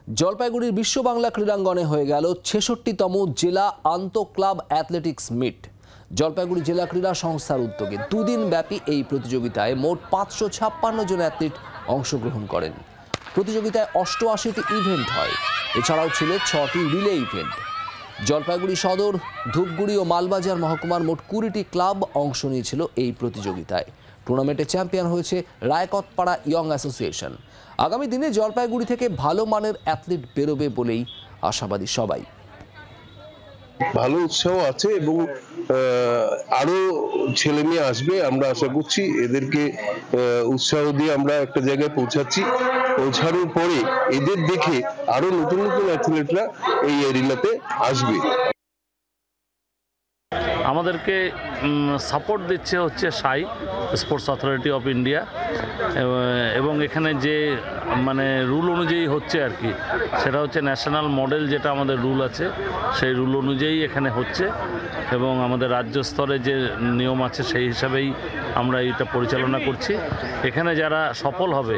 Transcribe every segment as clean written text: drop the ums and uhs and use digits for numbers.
জলপাইগুড়ির বিশ্ব বাংলা ক্রীড়াঙ্গনে হয়ে গেল ৬৬তম জেলা আন্তঃক্লাব অ্যাথলেটিক্স মিট। জলপাইগুড়ি জেলা ক্রীড়া সংস্থার উদ্যোগে দুদিন ব্যাপী এই প্রতিযোগিতায় মোট ৫৫৬ জন অ্যাথলিট অংশগ্রহণ করেন। প্রতিযোগিতায় ৮৮টি ইভেন্ট হয়, এছাড়াও ছিল ৬টি রিলে ইভেন্ট। জলপাইগুড়ি সদর, ধূপগুড়ি ও মালবাজার মহকুমার মোট ২০টি ক্লাব অংশ নিয়েছিল এই প্রতিযোগিতায়। টুর্নামেন্টে চ্যাম্পিয়ন হয়েছে রায়কতপাড়া ইয়ং অ্যাসোসিয়েশন। আগামী দিনে জলপাইগুড়ি থেকে ভালো মানের অ্যাথলিট বেরোবে বলেই আশাবাদী সবাই। ভালো উৎসাহ আছে এবং আরো ছেলে মেয়ে আসবে, আমরা আশা করছি। এদেরকে উৎসাহ দিয়ে আমরা একটা জায়গায় পৌঁছানোর পরে এদের দেখে আরো নতুন নতুন অ্যাথলেটরা এই এরিয়াতে আসবে। আমাদেরকে সাপোর্ট দিচ্ছে হচ্ছে সাই স্পোর্টস অথরিটি অফ ইন্ডিয়া, এবং এখানে যে রুল অনুযায়ী হচ্ছে আর কি, সেটা হচ্ছে ন্যাশনাল মডেল, যেটা আমাদের রুল আছে সেই রুল অনুযায়ী এখানে হচ্ছে, এবং আমাদের রাজ্য স্তরে যে নিয়ম আছে সেই হিসাবেই আমরা এটা পরিচালনা করছি। এখানে যারা সফল হবে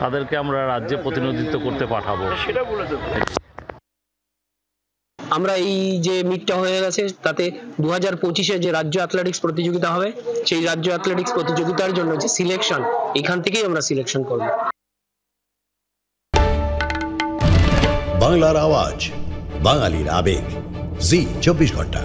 তাদেরকে আমরা রাজ্যে প্রতিনিধিত্ব করতে পাঠাবো। আমরা এই যে মিটটা হয়ে গেছে তাতে 2025-এ যে রাজ্য অ্যাথলেটিক্স প্রতিযোগিতা হবে, সেই রাজ্য অ্যাথলেটিক্স প্রতিযোগিতার জন্য যে সিলেকশন, এখান থেকেই আমরা সিলেকশন করব। বাংলার আওয়াজ, বাঙালির আবেগ, জি 24 ঘন্টা।